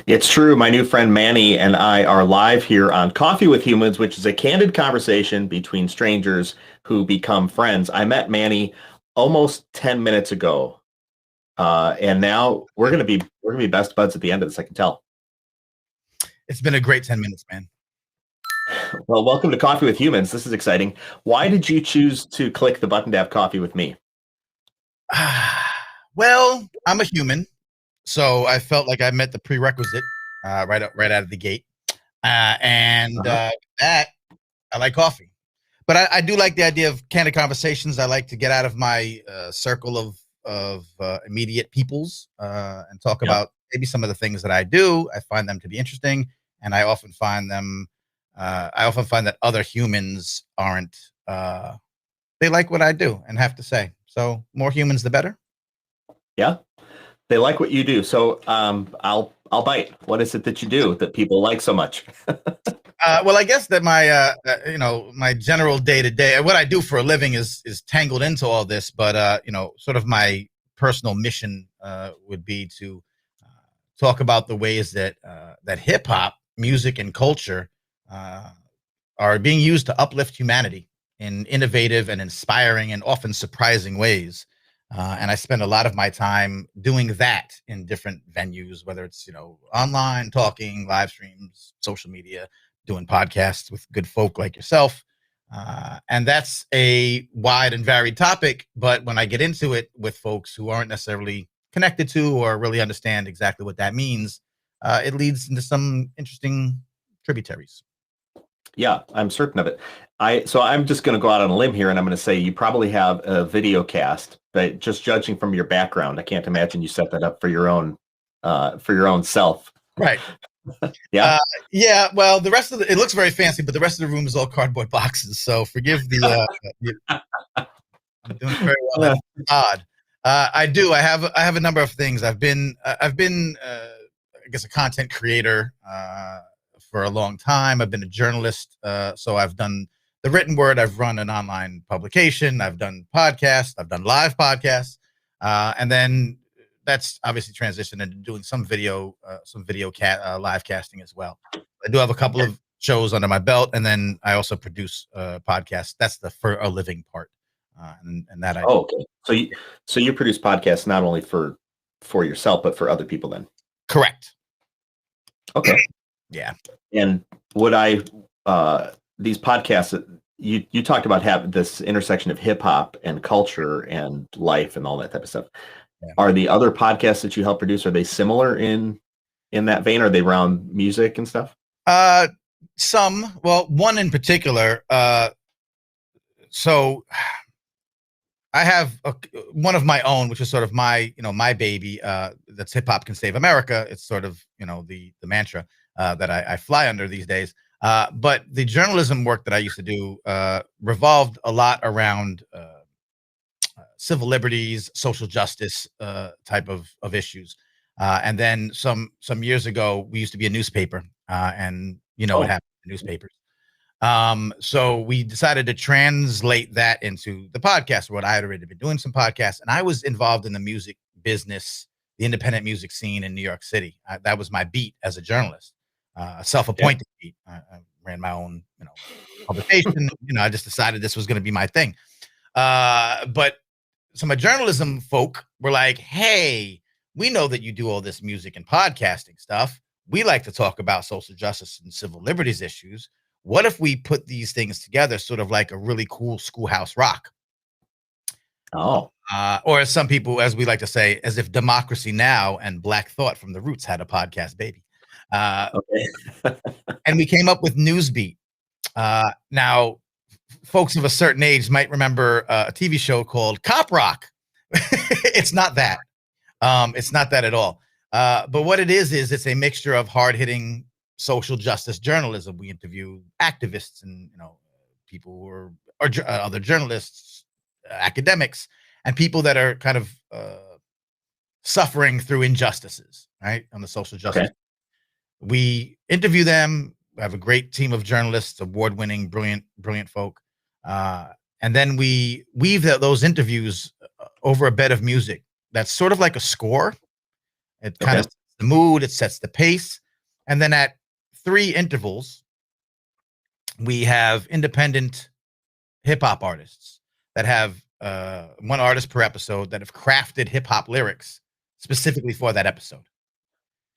It's true. My new friend Manny and I are live here on Coffee with Humans, which is a candid conversation between strangers who become friends. I met Manny almost 10 minutes ago, and now we're gonna be best buds at the end of this. I can tell. It's been a great 10 minutes, man. Well, welcome to Coffee with Humans. This is exciting. Why did you choose to click the button to have coffee with me? Well, I'm a human, so I felt like I met the prerequisite right out of the gate. And Uh-huh. that I like coffee, but I do like the idea of candid conversations. I like to get out of my circle of immediate peoples and talk Yep. about maybe some of the things that I do. I find them to be interesting, and I often find them. I often find that other humans aren't. They like what I do and have to say. So more humans, the better. Yeah. They like what you do. So I'll bite. What is it that you do that people like so much? Well, I guess that my general day to day, what I do for a living is tangled into all this. But sort of my personal mission would be to uh, talk about the ways that hip hop, music, and culture uh, are being used to uplift humanity in innovative and inspiring and often surprising ways. And I spend a lot of my time doing that in different venues, whether it's online, talking, live streams, social media, doing podcasts with good folk like yourself. And that's a wide and varied topic. But when I get into it with folks who aren't necessarily connected to or really understand exactly what that means, it leads into some interesting tributaries. Yeah, I'm certain of it. I'm just going to go out on a limb here and I'm going to say you probably have a video cast, but just judging from your background, I can't imagine you set that up for your own self. Right. Yeah. Uh, yeah, well, the rest of it looks very fancy, but the rest of the room is all cardboard boxes. So forgive I'm doing very well. Yeah. That's odd. I do. I have a number of things. I guess, a content creator for a long time. I've been a journalist, so I've done the written word. I've run an online publication. I've done podcasts. I've done live podcasts, and then that's obviously transitioned into doing some live casting as well. I do have a couple of shows under my belt, and then I also produce podcasts. That's the for a living part, and that I do. Oh, okay. So you produce podcasts not only for yourself, but for other people then. Correct. Okay. Yeah. And would I these podcasts that you talked about having this intersection of hip hop and culture and life and all that type of stuff. Yeah. Are the other podcasts that you help produce, are they similar in that vein? Are they around music and stuff? Uh, well, one in particular. So I have one of my own, which is sort of my baby. That's hip hop can save America. It's sort of the mantra that I fly under these days. But the journalism work that I used to do revolved a lot around civil liberties, social justice type of issues. And then some years ago, we used to be a newspaper, and what Oh, happened to newspapers. So we decided to translate that into the podcast world. I had already been doing some podcasts, and I was involved in the music business, the independent music scene in New York City. That was my beat as a journalist, a yeah. self-appointed beat. I ran my own, publication. I just decided this was going to be my thing. But some of journalism folk were like, "Hey, we know that you do all this music and podcasting stuff. We like to talk about social justice and civil liberties issues. What if we put these things together, sort of like a really cool schoolhouse rock?" Oh, Or as some people, as we like to say, as if Democracy Now! And Black Thought from the Roots had a podcast, baby. Uh, okay. and we came up with Newsbeat. Now, folks of a certain age might remember a TV show called Cop Rock. It's not that. It's not that at all. But what it is it's a mixture of hard hitting social justice journalism. We interview activists and people who are other journalists, academics, and people that are kind of suffering through injustices, right, on the social Okay. justice. We interview them. We have a great team of journalists, award winning, brilliant folk. Uh, and then we weave those interviews over a bed of music that's sort of like a score. It kind Okay. of the mood, it sets the pace. And then at 3 intervals, we have independent hip hop artists that have 1 artist per episode that have crafted hip hop lyrics specifically for that episode.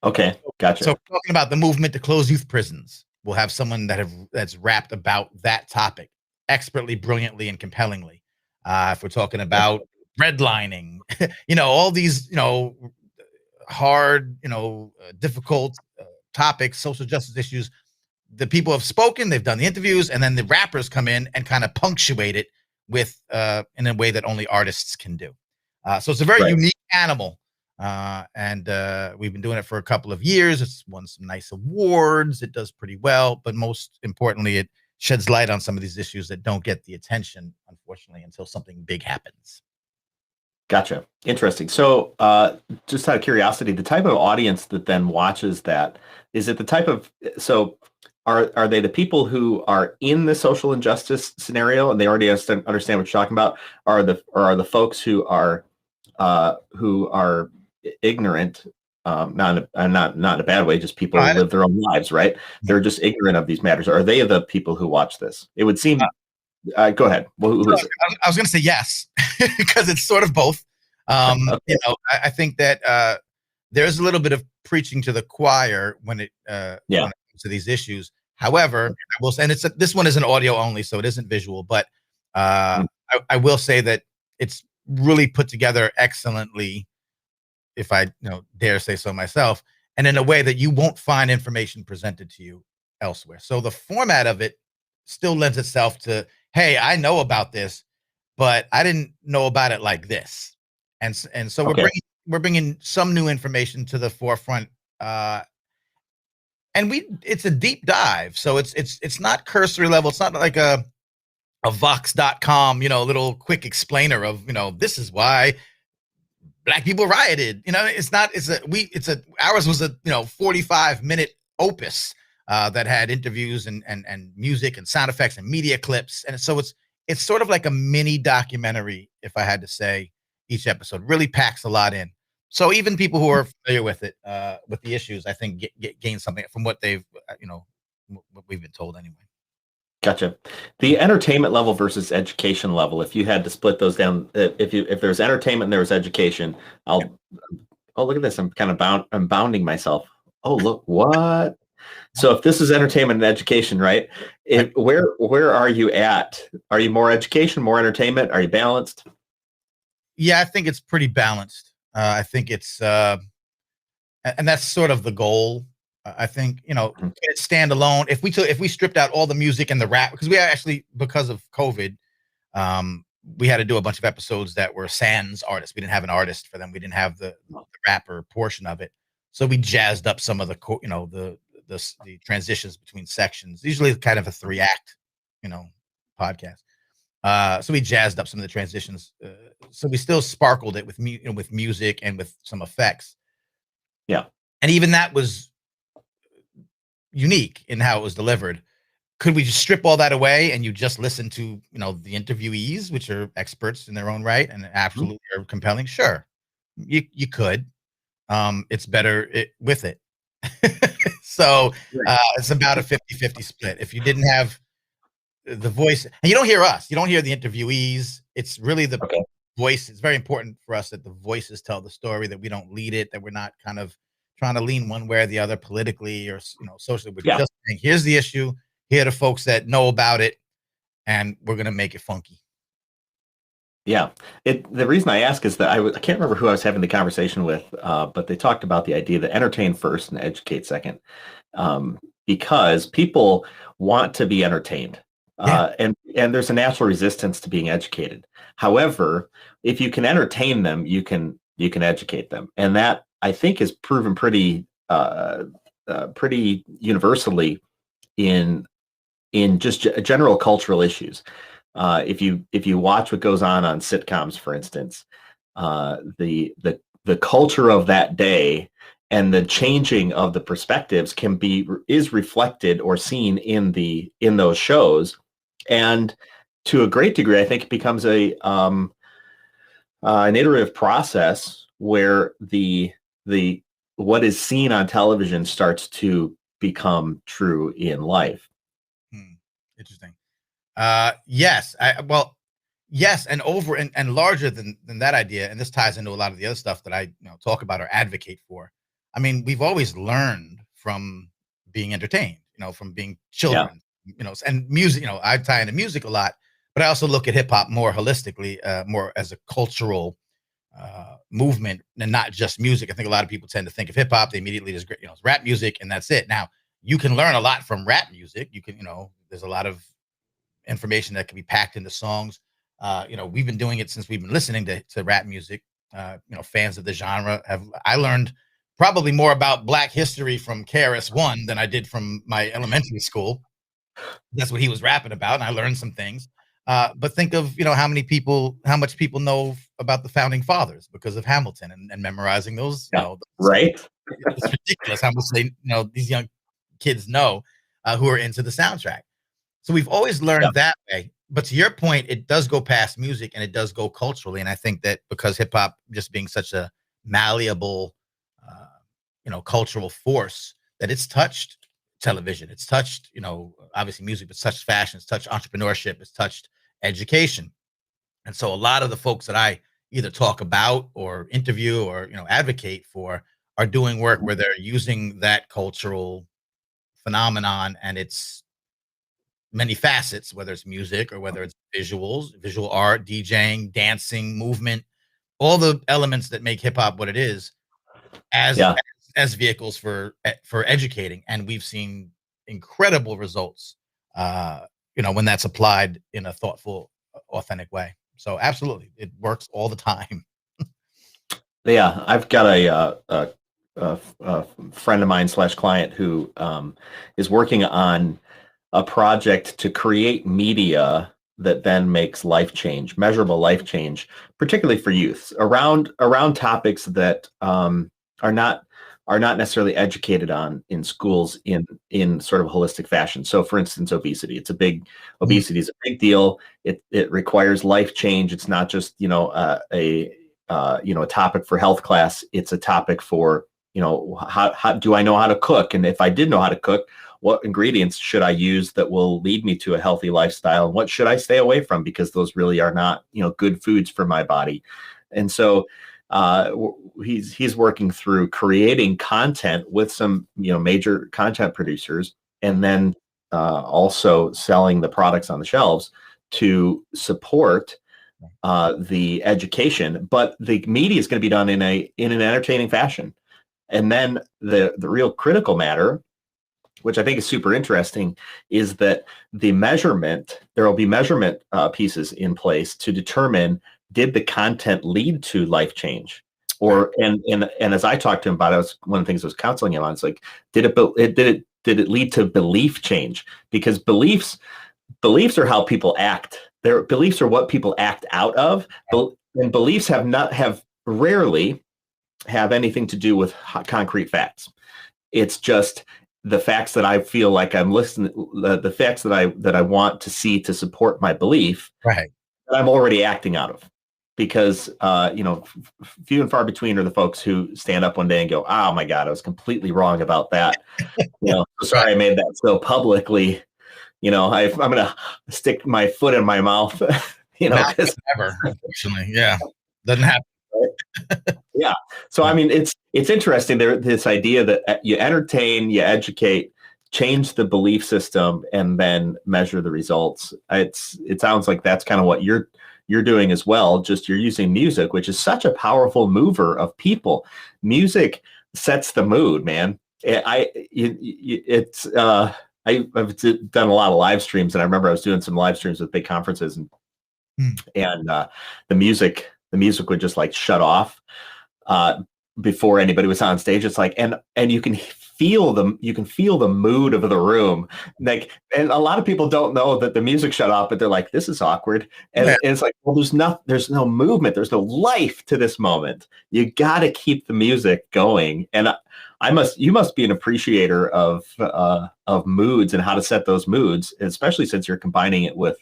Okay, So gotcha. talking about the movement to close youth prisons, we'll have someone that's rapped about that topic expertly, brilliantly, and compellingly. If we're talking about redlining, all these, hard, difficult topics, social justice issues, the people have spoken, they've done the interviews, and then the rappers come in and kind of punctuate it with in a way that only artists can do. So it's a very Right. unique animal. And we've been doing it for a couple of years. It's won some nice awards. It does pretty well, but most importantly, it sheds light on some of these issues that don't get the attention, unfortunately, until something big happens. Gotcha. Interesting. So, just out of curiosity, the type of audience that then watches that, is it the type of, so are they the people who are in the social injustice scenario and they already understand what you're talking about? Or are the folks who are ignorant, not in a bad way, just people who live their own lives, right? They're just ignorant of these matters. Are they the people who watch this? It would seem. Go ahead. Well, who is it? I was going to say yes, because it's sort of both. Okay. I think that there's a little bit of preaching to the choir when it comes to these issues. However, I will say, and this one is an audio only, so it isn't visual, but I will say that it's really put together excellently, if I dare say so myself, and in a way that you won't find information presented to you elsewhere. So the format of it still lends itself to, hey, I know about this, but I didn't know about it like this, and so we're bringing some new information to the forefront, and it's a deep dive, so it's not cursory level. It's not like a Vox.com, little quick explainer of this is why Black people rioted. It's not. Ours was a 45-minute opus that had interviews and music and sound effects and media clips, and so it's sort of like a mini documentary, if I had to say. Each episode really packs a lot in, so even people who are familiar with it, with the issues, I think gain something from what they've what we've been told anyway. Gotcha. The entertainment level versus education level, if you had to split those down, if there's entertainment and there's education, oh, look at this. I'm kind of I'm bounding myself. Oh, look, what? So if this is entertainment and education, right? Where are you at? Are you more education, more entertainment? Are you balanced? Yeah, I think it's pretty balanced. I think it's, and that's sort of the goal. I think it stand alone. If we stripped out all the music and the rap, because we actually, because of COVID, we had to do a bunch of episodes that were sans artists. We didn't have an artist for them. We didn't have the rapper portion of it, so we jazzed up some of the the transitions between sections. Usually, kind of a 3-act, podcast. So we jazzed up some of the transitions. So we still sparkled it with with music and with some effects. Yeah, and even that was unique in how it was delivered. Could we just strip all that away and you just listen to the interviewees, which are experts in their own right and absolutely are compelling? Sure, you could. It's better with it. So it's about a 50-50 split. If you didn't have the voice, and you don't hear us, you don't hear the interviewees, it's really the voice. It's very important for us that the voices tell the story, that we don't lead it, that we're not kind of trying to lean one way or the other politically or socially. We're just saying, here's the issue, here are the folks that know about it, and we're going to make it funky. Yeah. The reason I ask is that I can't remember who I was having the conversation with, but they talked about the idea that entertain first and educate second, because people want to be entertained. And there's a natural resistance to being educated. However, if you can entertain them, you can educate them, and that I think is proven pretty universally in just general cultural issues. If you watch what goes on sitcoms, for instance, the culture of that day and the changing of the perspectives is reflected or seen in those shows. And to a great degree, I think it becomes an iterative process where the what is seen on television starts to become true in life. Hmm. Interesting. Yes. Well, yes, and over and larger than that idea, and this ties into a lot of the other stuff that I talk about or advocate for. I mean, we've always learned from being entertained, from being Yeah. children, and music. I tie into music a lot, but I also look at hip hop more holistically, more as a cultural movement and not just music. I think a lot of people tend to think of hip hop, they immediately just it's rap music and that's it. Now you can learn a lot from rap music. You can, there's a lot of information that can be packed into songs. We've been doing it since we've been listening to rap music. Fans of the genre have. I learned probably more about Black history from KRS One than I did from my elementary school. That's what he was rapping about, and I learned some things. But think of how much people know about the founding fathers because of Hamilton and memorizing those. Yeah. Right. It's ridiculous how much these young kids know who are into the soundtrack. So we've always Yeah. learned that way. But to your point, it does go past music and it does go culturally. And I think that because hip hop just being such a malleable, uh, cultural force, that it's touched television, it's touched, obviously music, but it's touched fashion, it's touched entrepreneurship, it's touched education. And so a lot of the folks that I either talk about or interview or, advocate for are doing work where they're using that cultural phenomenon and its many facets, whether it's music or whether it's visuals, visual art, DJing, dancing, movement, all the elements that make hip hop what it is, as Yeah. as vehicles for educating. And we've seen incredible results, when that's applied in a thoughtful, authentic way. So absolutely, it works all the time. Yeah. I've got a friend of mine slash client who is working on a project to create media that then makes life change, measurable life change, particularly for youth around topics that are not necessarily educated on in schools in sort of holistic fashion. So, for instance, obesity. Mm, Obesity is a big deal. It requires life change. It's not just a topic for health class. It's a topic for how do I know how to cook, and if I did know how to cook, what ingredients should I use that will lead me to a healthy lifestyle, and what should I stay away from because those really are not good foods for my body. And so he's working through creating content with some major content producers, and then also selling the products on the shelves to support the education, but the media is going to be done in an entertaining fashion. And then the real critical matter, which I think is super interesting, is that there will be measurement pieces in place to determine, did the content lead to life change? Or and as I talked to him about it, was one of the things I was counseling him on. It's like, did it lead to belief change? Because beliefs are how people act. Their beliefs are what people act out of, and beliefs have rarely have anything to do with concrete facts. It's just the facts that I feel like I'm listening, the facts that I want to see to support my belief right. that I'm already acting out of. Because few and far between are the folks who stand up one day and go, "Oh my God, I was completely wrong about that." Sorry I made that so publicly. I'm going to stick my foot in my mouth. Now Because ever, unfortunately. Yeah. Doesn't happen. yeah. So I mean, it's interesting there, this idea that you entertain, you educate, change the belief system, and then measure the results. It sounds like that's kind of what you're doing as well. Just you're using music, which is such a powerful mover of people. Music sets the mood, man. I've done a lot of live streams, and I remember I was doing some live streams with big conferences, and Mm, the music would just like shut off uh, before anybody was on stage. It's like, and you can feel the mood of the room. Like, and a lot of people don't know that the music shut off, but they're like, this is awkward. And yeah. it's like, well, there's no movement. There's no life to this moment. You got to keep the music going. And you must be an appreciator of moods and how to set those moods, especially since you're combining it with,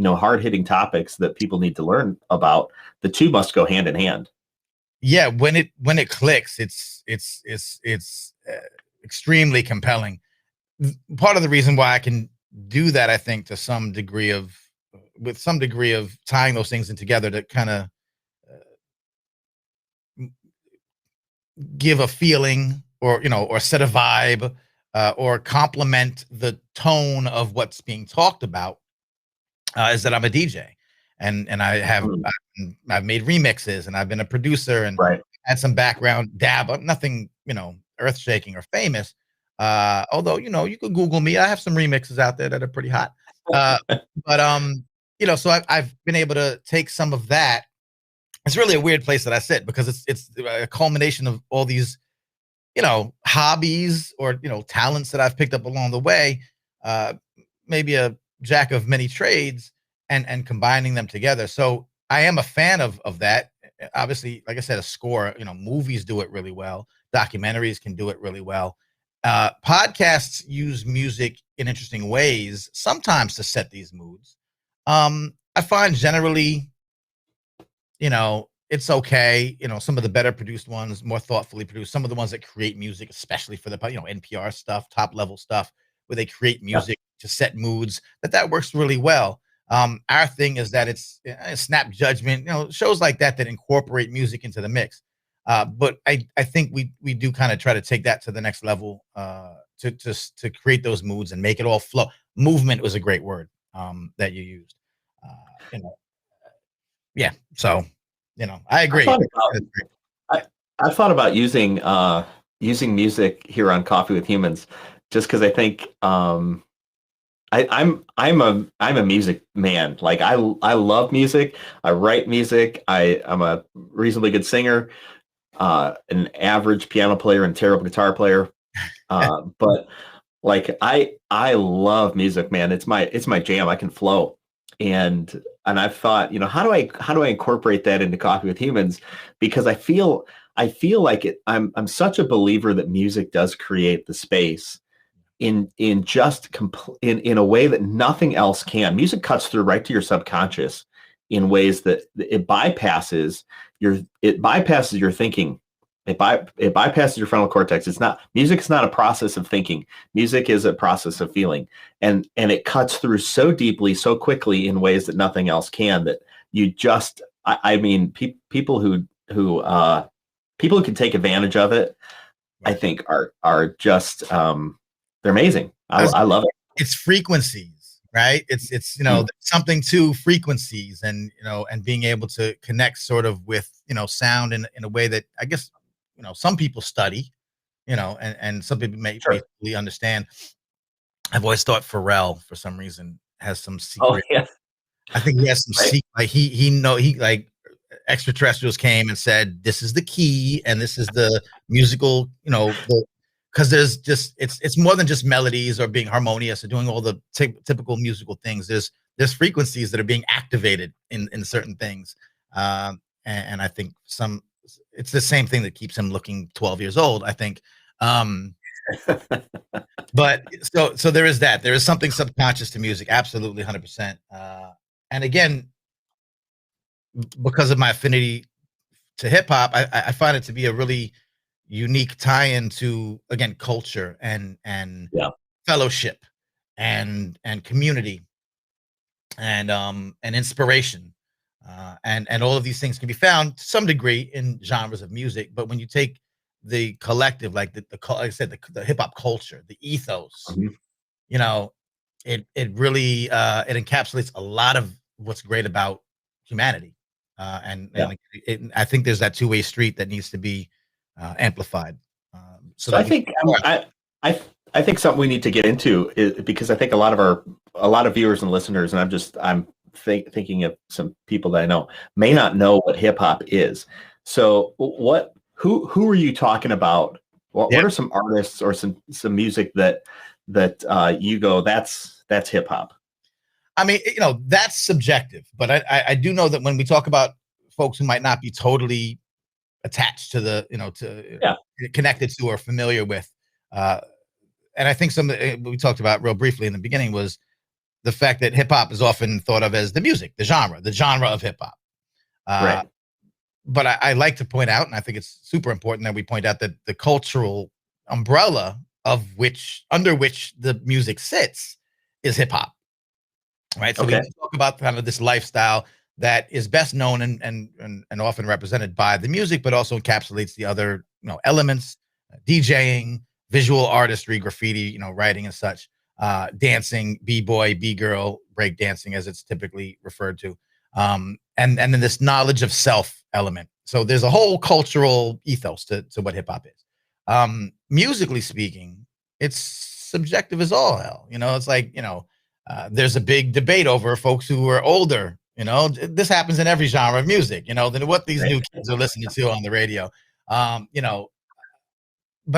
hard hitting topics that people need to learn about. The two must go hand in hand. yeah, when it clicks, it's extremely compelling. Part of the reason why I can do that, I think, to some degree of with some degree of tying those things in together to kind of give a feeling, or or set a vibe, or complement the tone of what's being talked about, is that I'm a DJ, and Mm, I've made remixes, and I've been a producer, and right. had some background dab, nothing earth shaking or famous. Although you could Google me, I have some remixes out there that are pretty hot. Uh, but so I've been able to take some of that. It's really a weird place that I sit, because it's a culmination of all these hobbies, or talents that I've picked up along the way. Uh, Maybe a jack of many trades, and combining them together. So I am a fan of that. Obviously, like I said, a score. Movies do it really well. Documentaries can do it really well. Podcasts use music in interesting ways, sometimes to set these moods. I find generally it's okay. Some of the better produced ones, more thoughtfully produced, some of the ones that create music, especially for the, NPR stuff, top level stuff, where they create Yeah. music to set moods, that works really well. Our thing is that it's snap judgment, shows like that incorporate music into the mix. But I think we do kind of try to take that to the next level, to create those moods and make it all flow. Movement was a great word that you used. Uh, you know, yeah. So, I I agree. thought about I I thought about using music here on Coffee with Humans, just because I think I'm a music man. Like I love music. I write music. I'm a reasonably good singer, an average piano player and terrible guitar player. But like I love music, man. It's my jam. I can flow. And I've thought, how do I incorporate that into Coffee with Humans? Because I feel like I'm such a believer that music does create the space in just in a way that nothing else can. Music cuts through right to your subconscious in ways that it bypasses your thinking. It bypasses your frontal cortex. It's not Music is not a process of thinking. Music is a process of feeling, and it cuts through so deeply, so quickly in ways that nothing else can. That you just, I mean, people who can take advantage of it, I Right. think are just they're amazing. I, I was I love it. It's frequencies, right? It's Mm, there's something to frequencies, and and being able to connect sort of with sound in a way that I guess some people study, and some people may sure. fully understand. I've always thought Pharrell, for some reason, has some Oh secret. yeah, I think he has some right. secret. Like he like extraterrestrials came and said, "This is the key, and this is the musical," because there's just it's more than just melodies or being harmonious or doing all the typical musical things. There's frequencies that are being activated in certain things, and I think some it's the same thing that keeps him looking 12 years old, I think. Um, but so there is that. There is something subconscious to music, absolutely 100%. And again, because of my affinity to hip hop, I find it to be a really unique tie-in to, again, culture and Yeah. fellowship and community and inspiration. And all of these things can be found to some degree in genres of music, but when you take the collective, like like I said, the hip hop culture, the ethos, Mhm. you know, it really it encapsulates a lot of what's great about humanity. Yeah. I think there's that two-way street that needs to be amplified, so So I that we think I think something we need to get into is, because I think a lot of viewers and listeners, and I'm thinking of some people that I know, may yeah, not know what hip hop is. So who are you talking about? What yeah. are some artists or some music that you go, that's hip hop? I mean, that's subjective, but I do know that when we talk about folks who might not be totally attached to the, to Yeah. connected to or familiar with, uh, and I think some we talked about real briefly in the beginning was the fact that hip hop is often thought of as the music, the genre of hip hop. Uh, Right. but I like to point out, and I think it's super important that we point out that the cultural umbrella of which under which the music sits is hip hop, right? So we Okay. talk about kind of this lifestyle that is best known and often represented by the music, but also encapsulates the other elements, DJing, visual artistry, graffiti, writing and such, dancing, b-boy, b-girl, break dancing as it's typically referred to, and then this knowledge of self element. So there's a whole cultural ethos to what hip hop is. Musically speaking, it's subjective as all hell. It's like there's a big debate over folks who are older. This happens in every genre of music. Than what these Right. new kids are listening to on the radio. But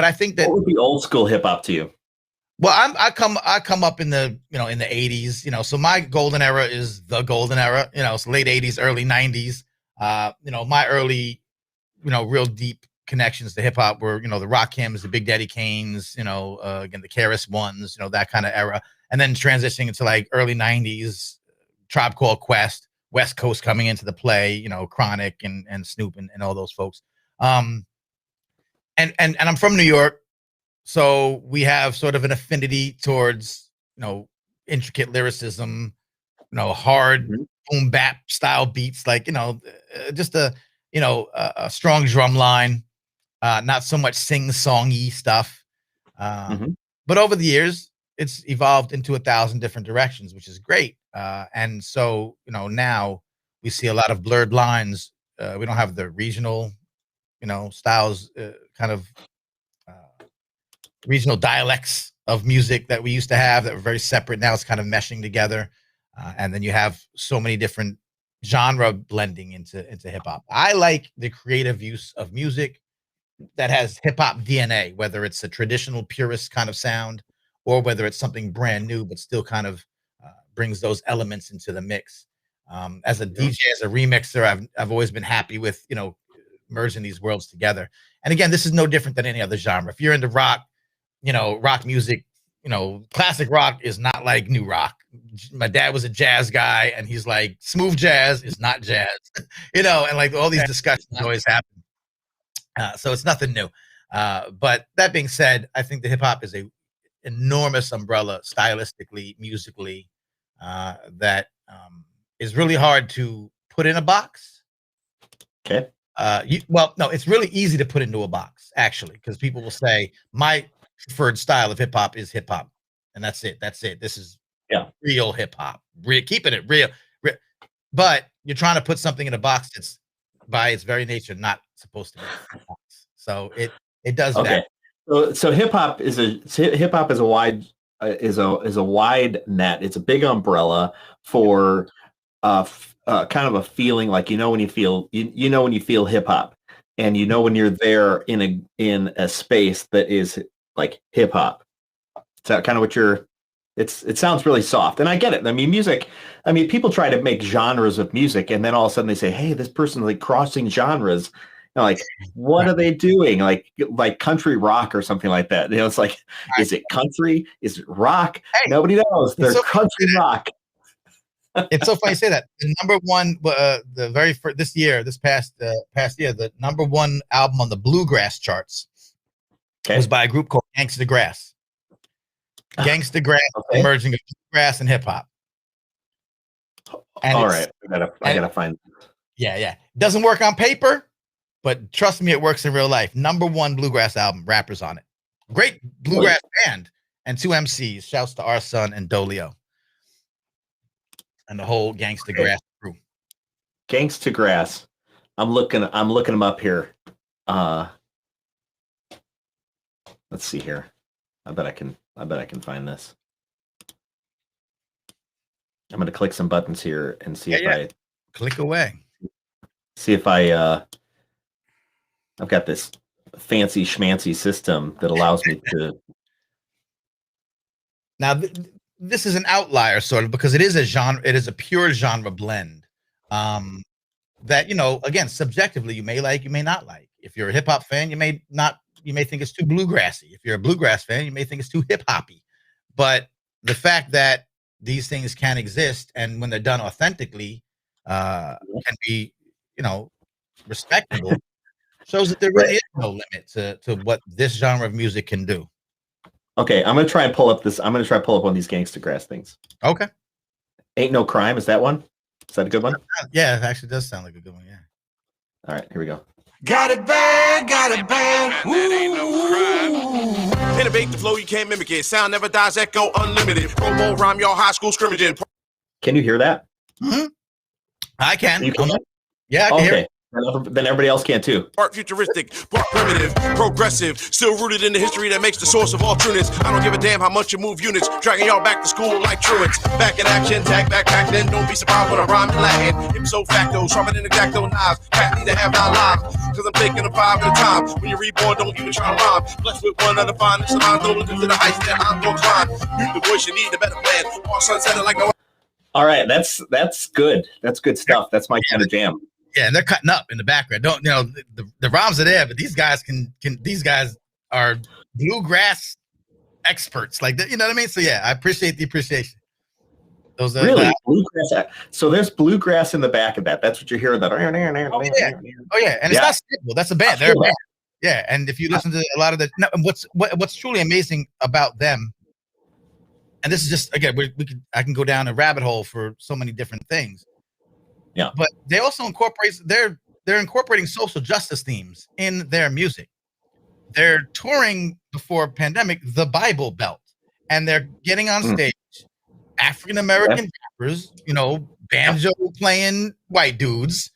I think that What would be old school hip hop to you? well, I come up in the in the 80s. So my golden era is the golden era. It's late 80s, early 90s. My early real deep connections to hip hop were, the Rakims, the Big Daddy Kanes, again, the KRS Ones, that kind of era. And then transitioning into like early 90s, Tribe Called Quest, West Coast coming into the play, Chronic and Snoop and all those folks. And I'm from New York. So we have sort of an affinity towards, intricate lyricism, hard Mhm. boom bap style beats, like, just a strong drum line, not so much sing-songy stuff. Mhm. But over the years, it's evolved into 1,000 different directions, which is great. And so, now we see a lot of blurred lines. We don't have the regional, styles, kind of regional dialects of music that we used to have that were very separate. Now it's kind of meshing together. And then you have so many different genre blending into hip hop. I like the creative use of music that has hip hop DNA, whether it's a traditional purist kind of sound or whether it's something brand new, but still kind of brings those elements into the mix. As a Mhm. DJ, as a remixer, I've always been happy with merging these worlds together. And again, this is no different than any other genre. If you're into rock, rock music, classic rock is not like new rock. My dad was a jazz guy, and he's like, smooth jazz is not jazz, and like all these discussions always happen. So it's nothing new. But that being said, I think the hip hop is a enormous umbrella stylistically, musically, that is really hard to put in a box. Okay. Well, no, it's really easy to put into a box, actually, because people will say my preferred style of hip hop is hip hop, and that's it. That's it. This is Yeah. real hip hop. Keeping it real. But you're trying to put something in a box that's by its very nature not supposed to be in a box. So it does vary. Okay. So hip hop is a wide is a wide net. It's a big umbrella for kind of a feeling like when you feel when you feel hip hop, and when you're there in a space that is like hip hop. Is that kind of what you're? It sounds really soft, and I get it. I mean, music. I mean, people try to make genres of music, and then all of a sudden they say, "Hey, this person's like crossing genres." Like, what Right, are they doing? Like country rock or something like that. It's like, right. is it country? Is it rock? Hey, Nobody knows. it's They're so country rock. it's so funny you say that. The number one, the very first this past year, the number one album on the bluegrass charts was Okay. by a group called Gangsta Grass. Gangsta Grass, Okay. emerging of bluegrass and hip hop, and All it's right. I and gotta find. yeah, doesn't work on paper, but trust me, it works in real life. Number one bluegrass album, rappers on it. Great Really? bluegrass band and two MCs. Shouts to our son and Dolio and the whole Gangsta Okay. Grass crew. Gangsta Grass. I'm looking them up here. Uh, let's see here. I bet I can find this. I'm going to click some buttons here and see if Yeah. I Click away. see if I I've got this fancy schmancy system that allows me to. Now, this is an outlier, sort of, because it is a genre. It is a pure genre blend. Um, that again, subjectively, you may like, you may not like. If you're a hip hop fan, you may not. You may think it's too bluegrassy. If you're a bluegrass fan, you may think it's too hip hoppy. But the fact that these things can exist and when they're done authentically, can be, you know, respectable, shows that there really is no limit to what this genre of music can do. Okay, I'm gonna try and pull up this. I'm gonna try to pull up one of these Gangsta Grass things. Okay. Ain't No Crime. Is that one? Is that a good one? Yeah, it actually does sound like a good one. Yeah. All right, here we go. Got it bad, got it bad. Ain't no crime. Innovate the flow, you can't mimic it. Sound never dies, echo unlimited. Promo rhyme, y'all high school scrimmaging. Can you hear that? Mm-hmm. I can. You can? Yeah, I can hear it. Then everybody else can too. Part futuristic, part primitive, progressive, still rooted in the history that makes the source of all trueness. I don't give a damn how much you move units, dragging y'all back to school like truants. Back in action, tag back then. Don't be surprised when I rhyme in Latin. Ipso facto, sharper than exacto knives. Cat need to have nine lives, cause I'm taking a 5 at a time. When you're reborn, don't even try to rhyme. Blessed with one of the finest lines, don't listen to the heights that I'm gonna climb. Mute the voice, you need a better plan. All sunset like no. All right, that's good. That's good stuff. That's my kind of jam. Yeah, and they're cutting up in the background. Don't the rhymes are there, but these guys these guys are bluegrass experts. Like you know what I mean? So yeah, I appreciate the appreciation. Those are really bluegrass. So there's bluegrass in the back of that. That's what you're hearing. That. Oh yeah, and it's not simple. That's a band. They're a band. Yeah, and if you listen to a lot of the what's truly amazing about them, and this is just again I can go down a rabbit hole for so many different things. Yeah, but they also they're incorporating social justice themes in their music. They're touring before pandemic the Bible Belt, and they're getting on stage African American rappers, banjo playing white dudes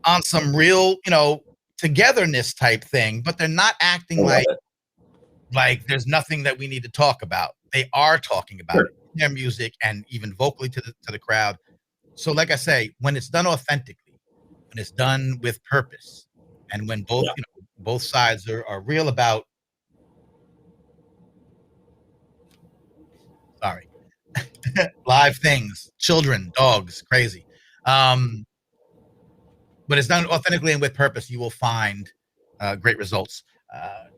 on some real, togetherness type thing, but they're not acting like there's nothing that we need to talk about. They are talking about it in their music and even vocally to the crowd. So like I say, when it's done authentically, when it's done with purpose, and when both sides are real about live things, children, dogs, crazy. But it's done authentically and with purpose, you will find great results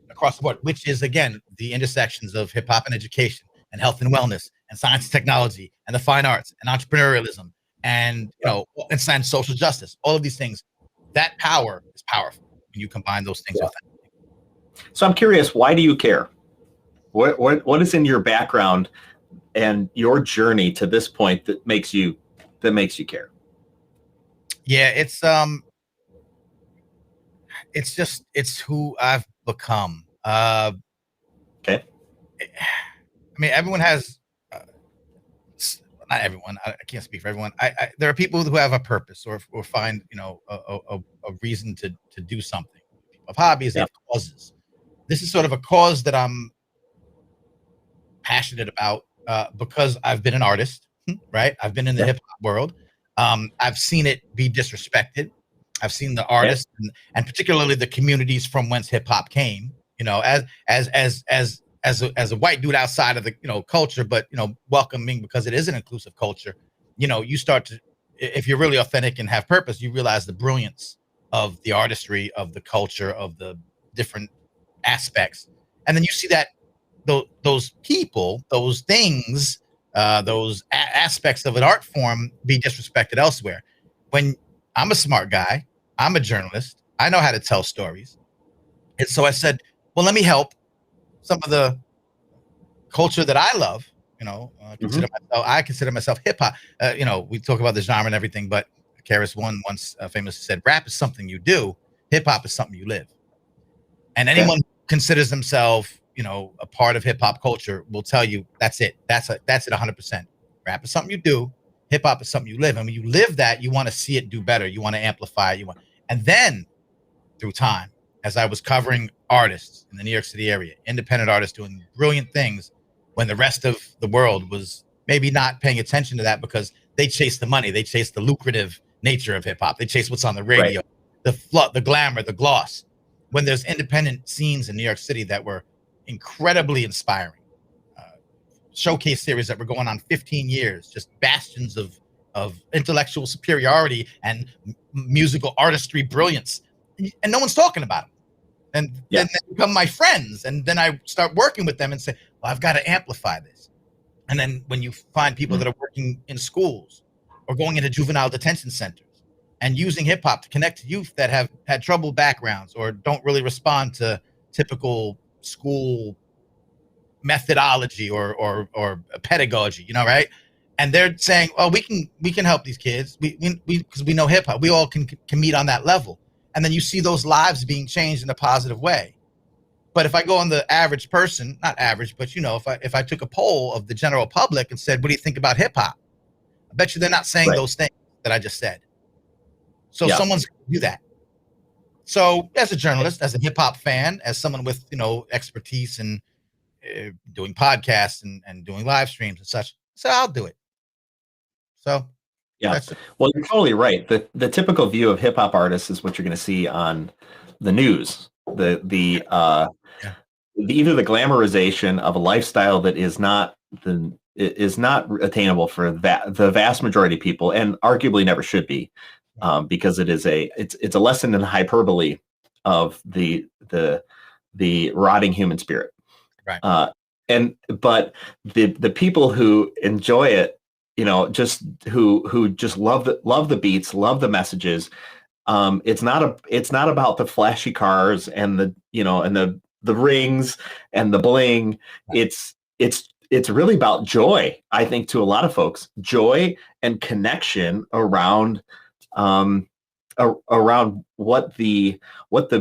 across the board, which is, again, the intersections of hip hop and education and health and wellness and science and technology and the fine arts and entrepreneurialism and, and social justice. All of these things, that power is powerful when you combine those things authentically. So I'm curious, why do you care? What is in your background and your journey to this point that makes you care? Yeah, it's who I've become. Okay. I mean, everyone has, not everyone. I can't speak for everyone. There are people who have a purpose or find a reason to do something. Of hobbies, they have causes. This is sort of a cause that I'm passionate about because I've been an artist, right? I've been in the hip hop world. I've seen it be disrespected. I've seen the artists and particularly the communities from whence hip hop came. As a white dude outside of the culture, but welcoming because it is an inclusive culture. You start to, if you're really authentic and have purpose, you realize the brilliance of the artistry, of the culture, of the different aspects, and then you see that those people, those things, those aspects of an art form be disrespected elsewhere. When I'm a smart guy, I'm a journalist, I know how to tell stories, and so I said, well, let me help some of the culture that I love. I consider myself hip hop. We talk about the genre and everything, but KRS-One once famously said, "Rap is something you do. Hip hop is something you live." And anyone who considers themselves, a part of hip hop culture will tell you that's it. That's it. 100%. Rap is something you do. Hip hop is something you live. And when you live that, you want to see it do better. You want to amplify it. And then through time, as I was covering artists in the New York City area, independent artists doing brilliant things when the rest of the world was maybe not paying attention to that because they chase the money. They chase the lucrative nature of hip hop. They chase what's on the radio, the glamour, the gloss. When there's independent scenes in New York City that were incredibly inspiring, showcase series that were going on 15 years, just bastions of intellectual superiority and musical artistry brilliance. And no one's talking about them. And then they become my friends. And then I start working with them and say, well, I've got to amplify this. And then when you find people that are working in schools or going into juvenile detention centers and using hip hop to connect to youth that have had troubled backgrounds or don't really respond to typical school methodology or pedagogy, right? And they're saying, "Oh, we can help these kids. We because we know hip hop. We all can meet on that level." And then you see those lives being changed in a positive way. But if I go on the average person, not average, but if I took a poll of the general public and said, "What do you think about hip hop?" I bet you they're not saying Right. those things that I just said. So Yeah. someone's going to do that. So as a journalist, as a hip hop fan, as someone with expertise in doing podcasts and doing live streams and such, so I'll do it. So Yeah. that's Well, you're totally right. The typical view of hip hop artists is what you're going to see on the news. Either the glamorization of a lifestyle that is not attainable for the vast majority of people, and arguably never should be, because it's a lesson in hyperbole of the rotting human spirit. right. But the people who enjoy it, just who just love the beats, love the messages. It's not about the flashy cars and the rings and the bling. It's really about joy. I think to a lot of folks, joy and connection around what the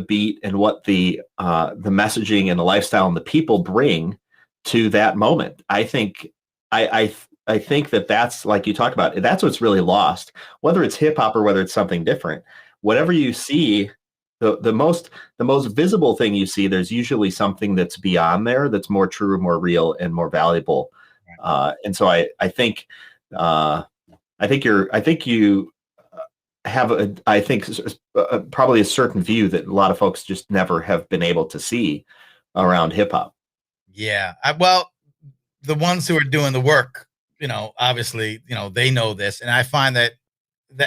beat and what the messaging and the lifestyle and the people bring to that moment. I think that's, like you talked about, that's what's really lost, whether it's hip hop or whether it's something different. Whatever you see, the most visible thing you see, there's usually something that's beyond there that's more true, more real, and more valuable. And so I think you have probably a certain view that a lot of folks just never have been able to see around hip hop. Yeah. Well, the ones who are doing the work, obviously, they know this, and I find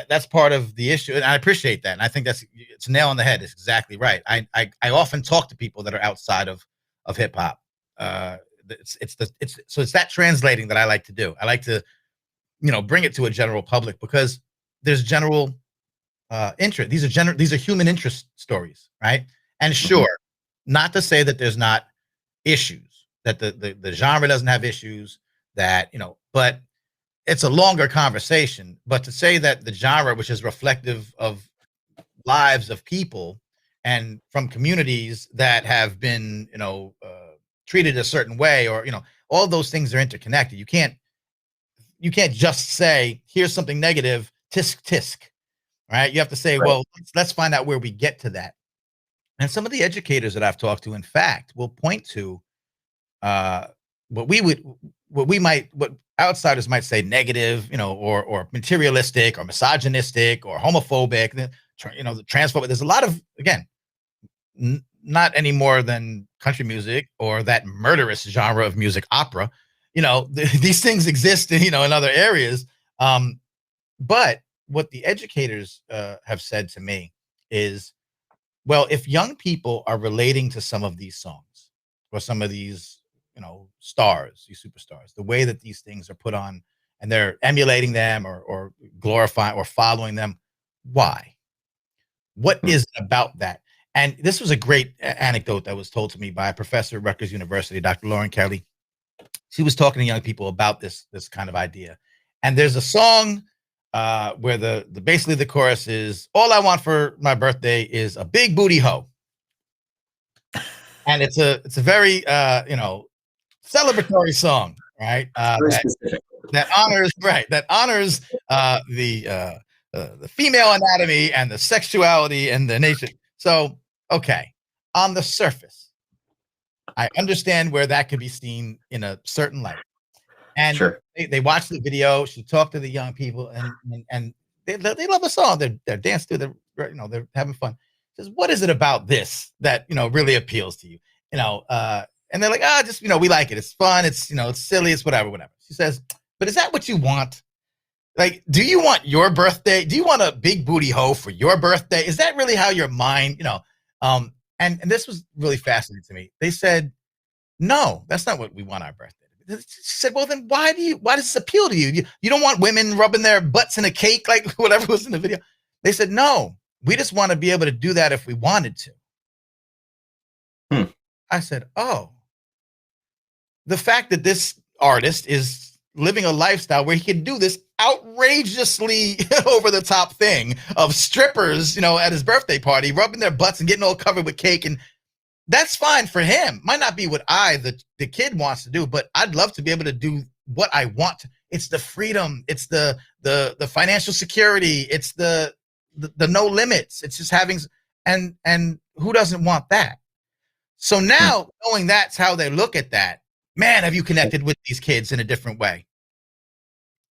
that's part of the issue, and I appreciate that, and I think it's a nail on the head. It's exactly right. I often talk to people that are outside of hip hop. It's that translating that I like to do. I like to bring it to a general public, because there's general interest. These are human interest stories, right? And sure, not to say that there's not issues, that the genre doesn't have issues, that but it's a longer conversation. But to say that the genre, which is reflective of lives of people and from communities that have been treated a certain way, or all those things are interconnected. You can't just say, here's something negative, tisk tisk, right? You have to say, Right. well, let's find out where we get to that. And some of the educators that I've talked to, in fact, will point to what outsiders might say negative, or materialistic, or misogynistic, or homophobic, the transphobic. There's a lot of, again, not any more than country music or that murderous genre of music, opera. These things exist in other areas. But what the educators have said to me is, well, if young people are relating to some of these songs or some of these, stars, these superstars, the way that these things are put on, and they're emulating them or glorifying or following them, why? What is it about that? And this was a great anecdote that was told to me by a professor at Rutgers University, Dr. Lauren Kelly. She was talking to young people about this kind of idea. And there's a song where basically the chorus is, all I want for my birthday is a big booty hoe. And it's a very celebratory song, right? That honors the female anatomy and the sexuality and the nature. So, okay, on the surface, I understand where that could be seen in a certain light. And Sure. they watched the video. She talked to the young people, and they love the song. They're dancing to they're having fun. She says, what is it about this that really appeals to you? And they're like, just we like it. It's fun. It's it's silly. It's whatever. She says, but is that what you want? Like, do you want your birthday? Do you want a big booty hoe for your birthday? Is that really how your mind, and this was really fascinating to me. They said, no, that's not what we want our birthday. She said, well, then why does this appeal to you? You don't want women rubbing their butts in a cake, like whatever was in the video. They said, no, we just want to be able to do that if we wanted to. Hmm. I said, oh, the fact that this artist is living a lifestyle where he can do this outrageously over the top thing of strippers, at his birthday party, rubbing their butts and getting all covered with cake. And that's fine for him. Might not be what the kid wants to do, but I'd love to be able to do what I want to. It's the freedom. It's the financial security. It's the no limits. It's just having, and who doesn't want that? So now knowing that's how they look at that, man, have you connected with these kids in a different way?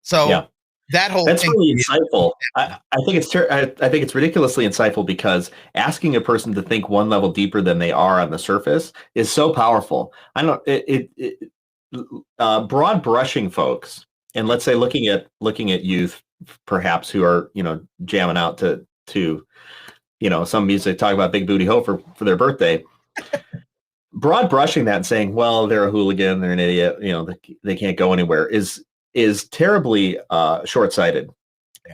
So that whole that's thing really insightful. I think it's ridiculously insightful, because asking a person to think one level deeper than they are on the surface is so powerful. I don't broad brushing folks, and let's say looking at youth perhaps who are jamming out to some music, talk about Big Booty Ho for their birthday. Broad brushing that and saying, well, they're a hooligan, they're an idiot, they can't go anywhere is terribly short-sighted.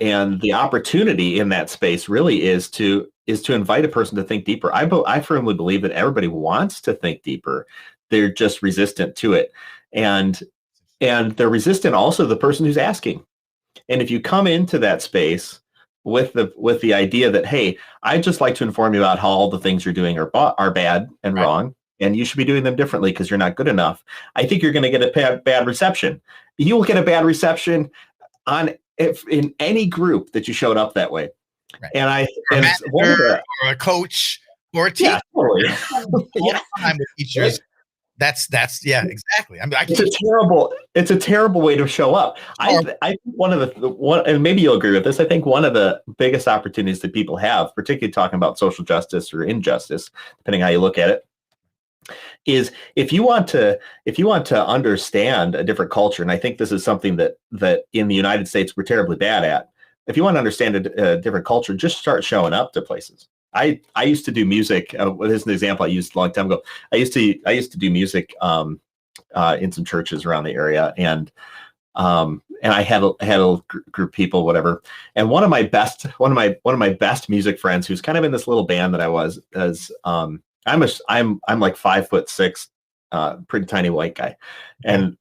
And the opportunity in that space really is to invite a person to think deeper. I firmly believe that everybody wants to think deeper. They're just resistant to it. And they're resistant also to the person who's asking. And if you come into that space with the idea that, hey, I'd just like to inform you about how all the things you're doing are bad and wrong, and you should be doing them differently because you're not good enough, I think you're going to get a bad reception. You will get a bad reception in any group that you showed up that way. Right. And or a coach or a teacher. Yeah, totally. Time with teachers. That's exactly. I mean, it's a terrible way to show up. I think one of the and maybe you'll agree with this, I think one of the biggest opportunities that people have, particularly talking about social justice or injustice, depending how you look at it, is if you want to understand a different culture, and I think this is something that in the United States we're terribly bad at. If you want to understand a different culture, just start showing up to places. I used to do music. This is an example I used a long time ago. I used to do music in some churches around the area, and I had a group of people, whatever. And one of my best music friends, who's kind of in this little band that I was, is I'm like 5'6", pretty tiny white guy, and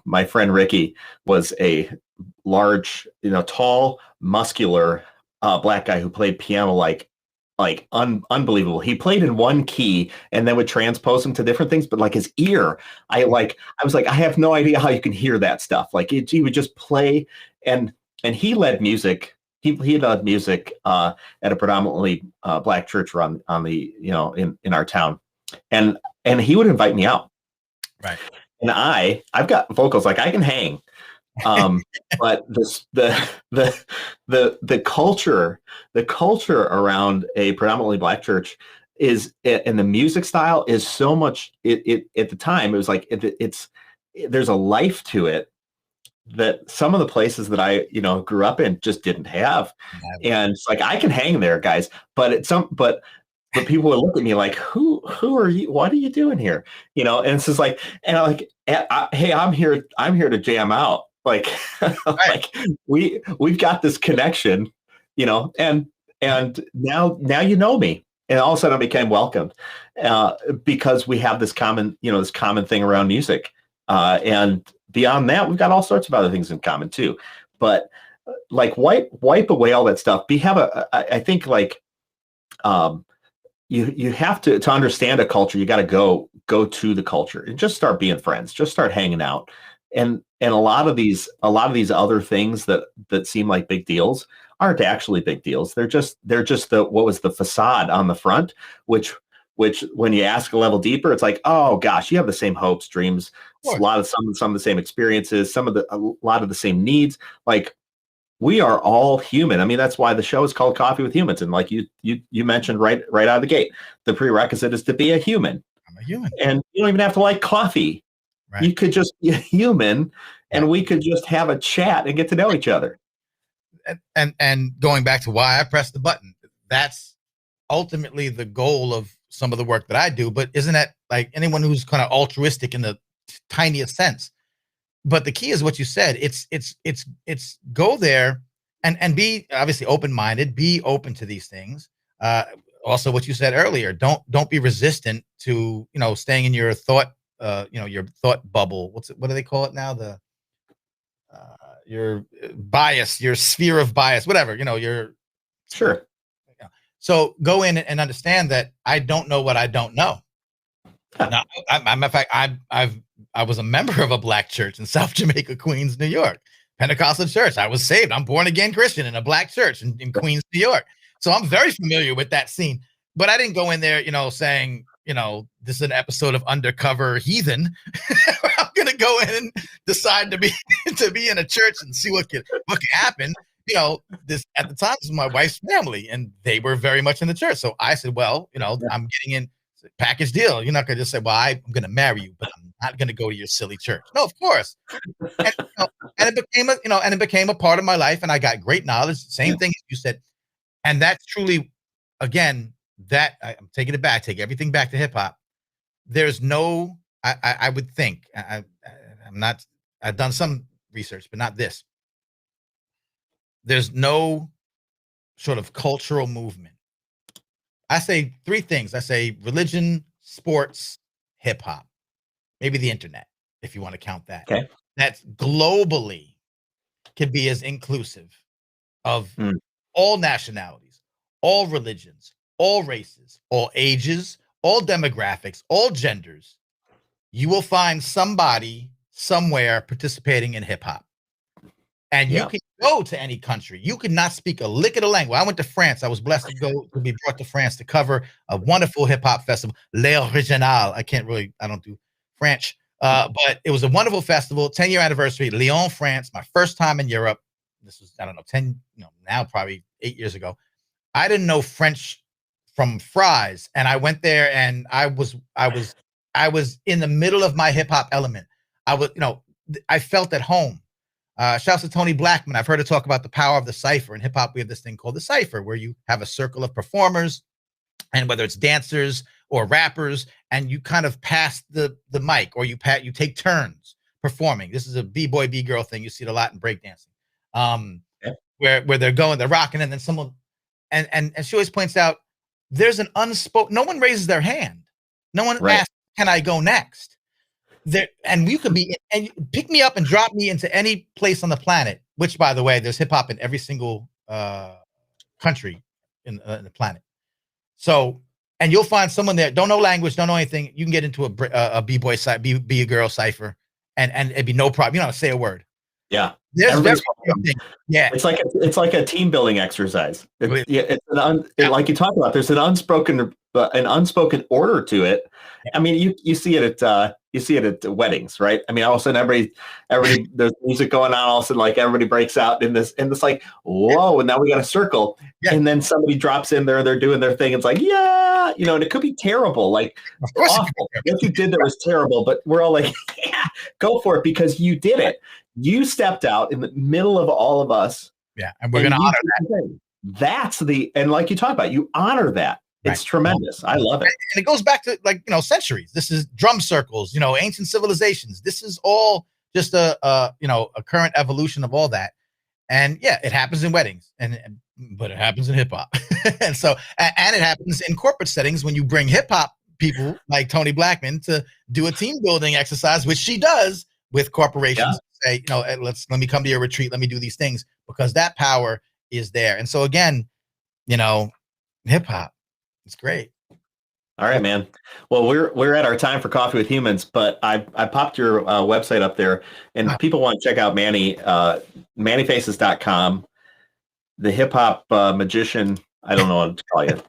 my friend Ricky was a large, tall, muscular black guy who played piano like unbelievable. He played in one key and then would transpose him to different things, but like his ear, I was like, I have no idea how you can hear that stuff. Like he would just play, and he led music. He led music at a predominantly black church on the in our town, and he would invite me out. Right. And I've got vocals, like I can hang. But the culture around a predominantly black church is, and the music style is so much, it at the time it was like there's a life to it that some of the places that I grew up in just didn't have. And it's like, I can hang there, guys, but people would look at me like, who are you? What are you doing here? And it's just like, and I'm like, hey, I'm here to jam out. Like, like we've got this connection, and now you know me, and all of a sudden I became welcomed because we have this common thing around music, and beyond that, we've got all sorts of other things in common too. But like wipe away all that stuff. I think like you have to understand a culture. You got to go to the culture and just start being friends. Just start hanging out. And a lot of these other things that seem like big deals aren't actually big deals. They're just the facade on the front, which when you ask a level deeper, it's like, oh gosh, you have the same hopes, dreams, some of the same experiences, a lot of the same needs. Like, we are all human. I mean, that's why the show is called Coffee with Humans. And like you mentioned right out of the gate, the prerequisite is to be a human. I'm a human. And you don't even have to like coffee. Right. You could just be a human, and we could just have a chat and get to know each other. And going back to why I pressed the button, that's ultimately the goal of some of the work that I do. But isn't that like anyone who's kind of altruistic in the tiniest sense? But the key is what you said. It's go there and be obviously open-minded, be open to these things. Also what you said earlier, don't be resistant to, staying in your thought, your thought bubble. What do they call it now? Your bias, your sphere of bias, whatever, your. Sure. So go in and understand that I don't know what I don't know. Now, matter of fact, I was a member of a black church in South Jamaica, Queens, New York, Pentecostal church. I was saved. I'm born again Christian in a black church in Queens, New York. So I'm very familiar with that scene. But I didn't go in there, saying, this is an episode of Undercover Heathen. I'm gonna go in and decide to be in a church and see what can happen. This at the time this was my wife's family, and they were very much in the church. So I said, well, I'm getting in package deal. You're not gonna just say, well, I'm gonna marry you, but I'm not gonna go to your silly church. No, of course. And, it became a part of my life, and I got great knowledge. Same thing as you said, and that's truly, again, that I'm taking it back, take everything back to hip hop. There's no, I would think, I've done some research, but not this. There's no sort of cultural movement. I say three things. I say religion, sports, hip hop, maybe the internet, if you want to count that. Okay. That's globally can be as inclusive of all nationalities, all religions, all races, all ages, all demographics, all genders. You will find somebody somewhere participating in hip hop. And you can go to any country. You could not speak a lick of the language. I went to France. I was blessed to be brought to France to cover a wonderful hip hop festival, L'Original. I don't do French, but it was a wonderful festival, 10-year anniversary, Lyon, France. My first time in Europe. This was, 10, now probably 8 years ago. I didn't know French from fries, and I went there, and I was in the middle of my hip hop element. I felt at home. Shouts to Tony Blackman. I've heard her talk about the power of the cipher. In hip hop, we have this thing called the cipher, where you have a circle of performers, and whether it's dancers or rappers, and you kind of pass the mic, or you take turns performing. This is a b-boy, b-girl thing. You see it a lot in breakdancing, where they're rocking, and then someone, and she always points out, there's an unspoken. No one raises their hand. No one asks, "Can I go next?" There, and you could be, and pick me up and drop me into any place on the planet, which, by the way, there's hip hop in every single country in the planet. So, and you'll find someone there, don't know language, don't know anything. You can get into a b-boy be a girl cipher, and it'd be no problem. You don't have to say a word. Yeah. Yeah. It's like a team building exercise. Like you talked about, there's an unspoken order to it. I mean, you see it at weddings, right? I mean, all of a sudden everybody there's music going on, all of a sudden like everybody breaks out in this, and it's like, whoa, and now we got a circle. And then somebody drops in there, they're doing their thing. It's like, and it could be terrible, like awful. What you did there was terrible, but we're all like, yeah, go for it, because you did it. You stepped out in the middle of all of us. Yeah, and we're going to honor that. That's and like you talked about, you honor that. It's tremendous. I love it. And it goes back to centuries. This is drum circles, ancient civilizations. This is all just a current evolution of all that. And it happens in weddings, but it happens in hip hop. And so, and it happens in corporate settings when you bring hip hop people like Tony Blackman to do a team building exercise, which she does with corporations. Say, let me come to your retreat. Let me do these things, because that power is there. And so again, hip hop, it's great. All right, man. Well, we're at our time for Coffee with Humans, but I popped your website up there, and people want to check out Manny, mannyfaces.com, the hip hop magician. I don't know what to call you.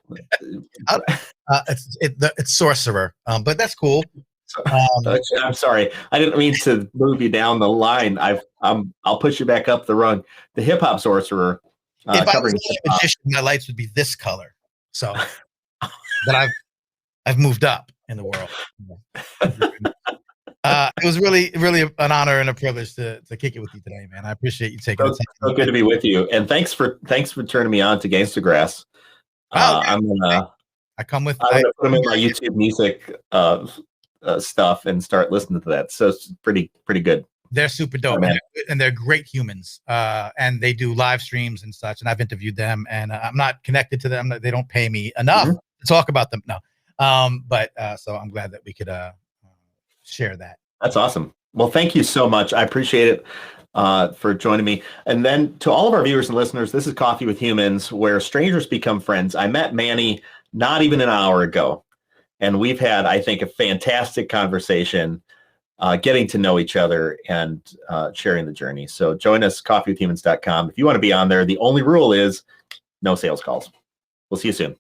It's sorcerer, but that's cool. I'm sorry. I didn't mean to move you down the line. I'll push you back up the rung. The hip hop sorcerer. If I was a magician, my lights would be this color. So, but I've moved up in the world. It was really, really an honor and a privilege to kick it with you today, man. I appreciate you taking the time. So good to be with you, and thanks for turning me on to Gangsta Grass. I'm gonna put them in my YouTube music stuff and start listening to that. So it's pretty good. They're super dope, Oh, man. and they're great humans. And they do live streams and such. And I've interviewed them, and I'm not connected to them. They don't pay me enough to talk about them. No, but so I'm glad that we could share that. That's awesome. Well, thank you so much. I appreciate it for joining me. And then to all of our viewers and listeners, this is Coffee with Humans, where strangers become friends. I met Manny not even an hour ago, and we've had, I think, a fantastic conversation, getting to know each other and sharing the journey. So join us, coffeewithhumans.com. If you want to be on there, the only rule is no sales calls. We'll see you soon.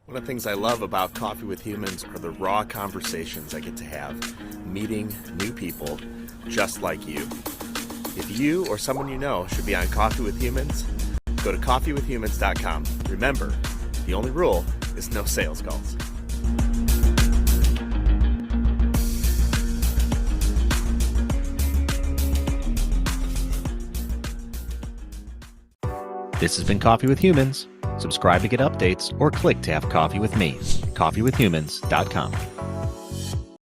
One of the things I love about Coffee with Humans are the raw conversations I get to have, meeting new people just like you. If you or someone you know should be on Coffee with Humans, go to coffeewithhumans.com. Remember, the only rule is no sales calls. This has been Coffee with Humans. Subscribe to get updates or click to have coffee with me. coffeewithhumans.com.